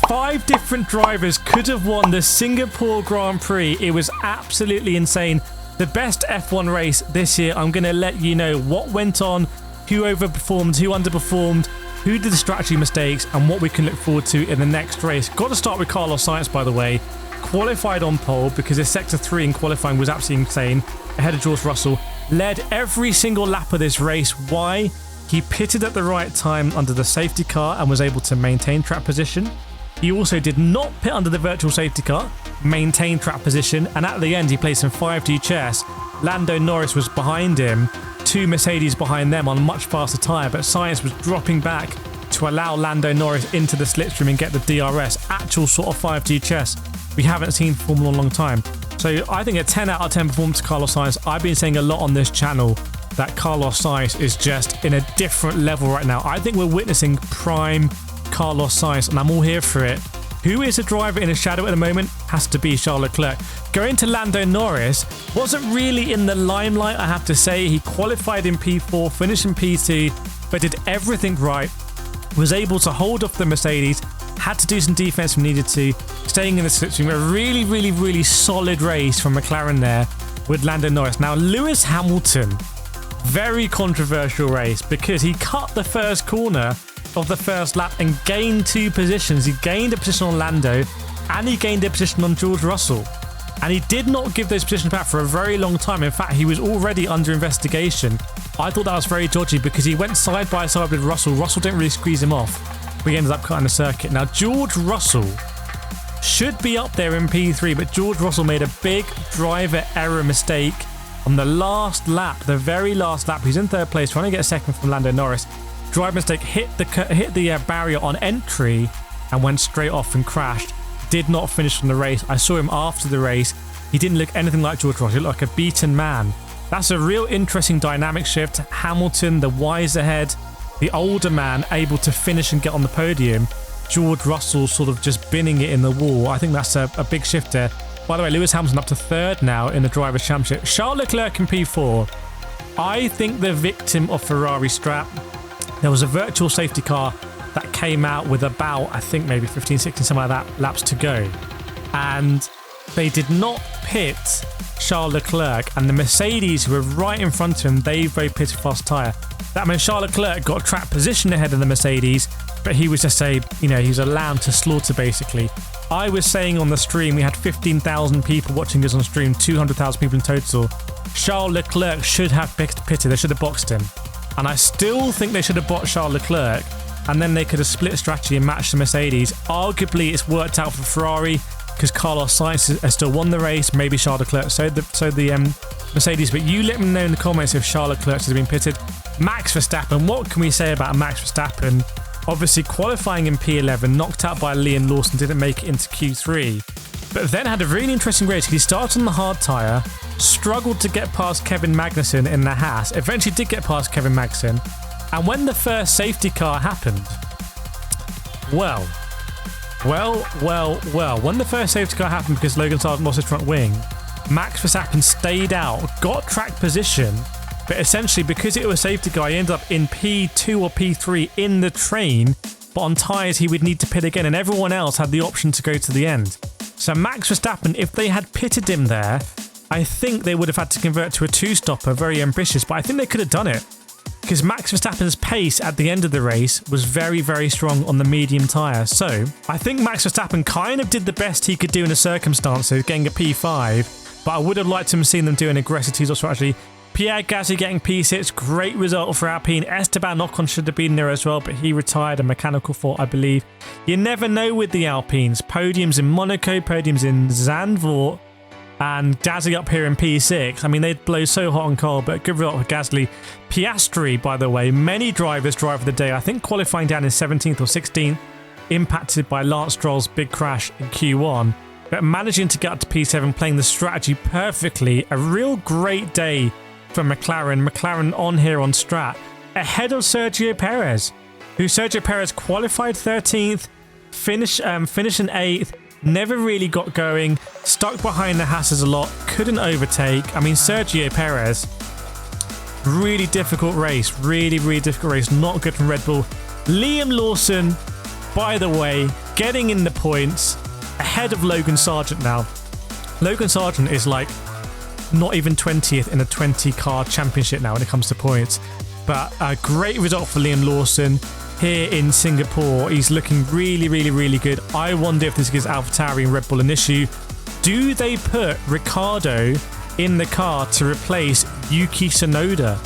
5 different drivers could have won the Singapore Grand Prix. It was absolutely insane. The best F1 race this year. I'm going to let you know what went on, who overperformed, who underperformed, who did the strategy mistakes, and what we can look forward to in the next race. Got to start with Carlos Sainz, by the way. Qualified on pole because his sector 3 in qualifying was absolutely insane. Ahead of George Russell. Led every single lap of this race. Why? He pitted at the right time under the safety car and was able to maintain track position. He also did not pit under the virtual safety car, maintain track position, and at the end he played some 5G chess. Lando Norris was behind him, 2 Mercedes behind them on a much faster tyre, but Sainz was dropping back to allow Lando Norris into the slipstream and get the DRS. Actual sort of 5G chess we haven't seen for Formula 1 in a long time. So I think a 10 out of 10 performance to Carlos Sainz. I've been saying a lot on this channel that Carlos Sainz is just in a different level right now. I think we're witnessing prime Carlos Sainz, and I'm all here for it. Who is a driver in a shadow at the moment? Has to be Charles Leclerc. Going to Lando Norris, wasn't really in the limelight, I have to say. He qualified in P4, finished in P2, but did everything right. Was able to hold off the Mercedes, had to do some defense when needed to, staying in the slipstream. A really, really, really solid race from McLaren there with Lando Norris. Now, Lewis Hamilton, very controversial race because he cut the first corner of the first lap and gained 2 positions. He gained a position on Lando and he gained a position on George Russell. And he did not give those positions back for a very long time. In fact, he was already under investigation. I thought that was very dodgy because he went side by side with Russell. Russell didn't really squeeze him off. We ended up cutting the circuit. Now, George Russell should be up there in P3, but George Russell made a big driver error mistake on the last lap, the very last lap. He's in 3rd place, trying to get a second from Lando Norris. Driver mistake, hit the barrier on entry and went straight off and crashed. Did not finish on the race. I saw him after the race. He didn't look anything like George Russell. He looked like a beaten man. That's a real interesting dynamic shift. Hamilton, the wiser head, the older man, able to finish and get on the podium. George Russell sort of just binning it in the wall. I think that's a big shift there. By the way, Lewis Hamilton up to 3rd now in the Drivers' Championship. Charles Leclerc in P4. I think the victim of Ferrari strap. There was a virtual safety car that came out with about, I think maybe 15, 16, something like that, laps to go. And they did not pit Charles Leclerc, and the Mercedes, who were right in front of him, they both pitted fast tyre. That meant Charles Leclerc got track position ahead of the Mercedes, but he was just he was a lamb to slaughter, basically. I was saying on the stream, we had 15,000 people watching this on stream, 200,000 people in total. Charles Leclerc should have pitted, they should have boxed him. And I still think they should have bought Charles Leclerc, and then they could have split strategy and matched the Mercedes. Arguably, it's worked out for Ferrari because Carlos Sainz has still won the race. Maybe Charles Leclerc, so the Mercedes. But you let me know in the comments if Charles Leclerc has been pitted. Max Verstappen, what can we say about Max Verstappen? Obviously, qualifying in P11, knocked out by Lawson, didn't make it into Q3. But then had a really interesting race. He started on the hard tyre, struggled to get past Kevin Magnussen in the Haas, eventually did get past Kevin Magnussen, and when the first safety car happened, when the first safety car happened because Logan Sargent lost his front wing, Max Verstappen stayed out, got track position, but essentially because it was a safety car, he ended up in P2 or P3 in the train, but on tyres he would need to pit again, and everyone else had the option to go to the end. So Max Verstappen, if they had pitted him there, I think they would have had to convert to a 2-stopper, very ambitious, but I think they could have done it. Because Max Verstappen's pace at the end of the race was very, very strong on the medium tyre. So I think Max Verstappen kind of did the best he could do in the circumstances, getting a P5, but I would have liked to have seen them do an aggressive two-stop strategy. Pierre Gasly getting P6, great result for Alpine. Esteban Ocon should have been there as well, but he retired, a mechanical fault, I believe. You never know with the Alpines. Podiums in Monaco, podiums in Zandvoort, and Gasly up here in P6. I mean, they blow so hot and cold, but good result for Gasly. Piastri, by the way, many drivers drive of the day. I think qualifying down in 17th or 16th, impacted by Lance Stroll's big crash in Q1, but managing to get up to P7, playing the strategy perfectly. A real great day for McLaren. McLaren on here on strat, ahead of Sergio Perez, who Sergio Perez qualified 13th, finished in 8th, never really got going, stuck behind the Haas a lot, couldn't overtake. I mean, Sergio Perez, really difficult race, really difficult race, not good from Red Bull. Liam Lawson, by the way, getting in the points ahead of Logan Sargent now. Logan Sargent is like not even 20th in a 20-car championship now when it comes to points. But a great result for Liam Lawson here in Singapore. He's looking really, really, really good. I wonder if this gives AlphaTauri and Red Bull an issue. Do they put Ricciardo in the car to replace Yuki Tsunoda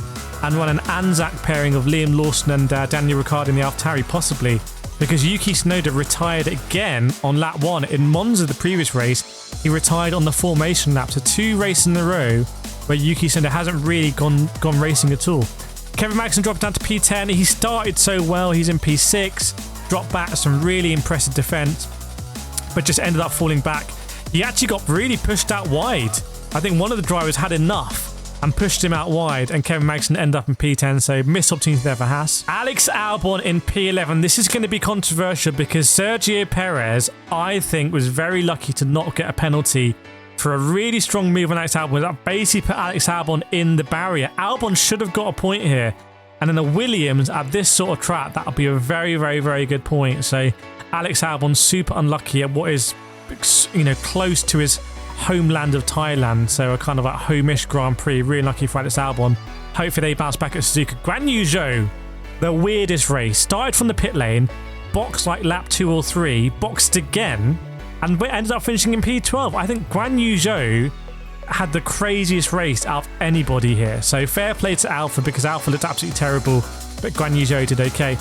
and run an Anzac pairing of Liam Lawson and Daniel Ricciardo in the AlphaTauri? Possibly, because Yuki Tsunoda retired again on lap 1 in Monza the previous race. He retired on the formation lap, so 2 races in a row where Yuki Tsunoda hasn't really gone racing at all. Kevin Magnussen dropped down to P10. He started so well. He's in P6. Dropped back some really impressive defense, but just ended up falling back. He actually got really pushed out wide. I think one of the drivers had enough and pushed him out wide, and Kevin Magnussen ended up in P10, so missed opportunity there for Haas. Alex Albon in P11. This is going to be controversial because Sergio Perez, I think, was very lucky to not get a penalty for a really strong move on Alex Albon. That basically put Alex Albon in the barrier. Albon should have got a point here. And then the Williams at this sort of track, that'll be a very, very, very good point. So Alex Albon super unlucky at what is, you know, close to his homeland of Thailand. So a kind of like home-ish Grand Prix. Really lucky for Alex Albon. Hopefully they bounce back at Suzuka. Guan Yu Zhou, the weirdest race. Started from the pit lane, boxed like lap 2 or 3, boxed again, and ended up finishing in P12. I think Guan Yu Zhou had the craziest race out of anybody here. So fair play to Alpha, because Alpha looked absolutely terrible, but Guan Yu Zhou did okay.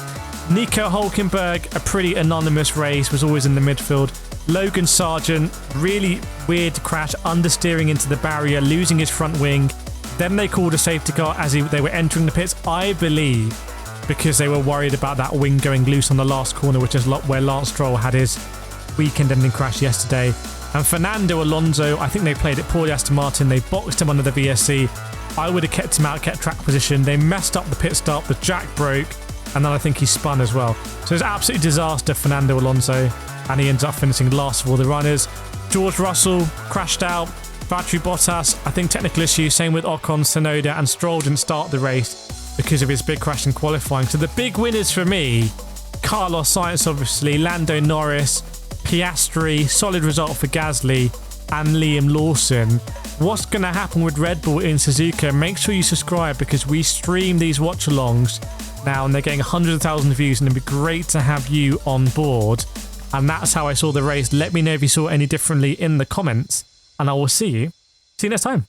Nico Hülkenberg, a pretty anonymous race, was always in the midfield. Logan Sargent, really weird crash, understeering into the barrier, losing his front wing. Then they called a safety car as they were entering the pits, I believe, because they were worried about that wing going loose on the last corner, which is where Lance Stroll had his weekend-ending crash yesterday. And Fernando Alonso, I think they played it poorly, Aston Martin. They boxed him under the VSC. I would have kept him out, kept track position. They messed up the pit stop, the jack broke, and then I think he spun as well. So it's absolutely disaster, Fernando Alonso, and he ends up finishing last of all the runners. George Russell crashed out. Valtteri Bottas, I think technical issue. Same with Ocon, Tsunoda, and Stroll didn't start the race because of his big crash in qualifying. So the big winners for me, Carlos Sainz, obviously, Lando Norris, Piastri, solid result for Gasly, and Liam Lawson. What's going to happen with Red Bull in Suzuka? Make sure you subscribe, because we stream these watch-alongs now and they're getting hundreds of thousands of views, and it'd be great to have you on board. And that's how I saw the race. Let me know if you saw any differently in the comments, and I will see you next time.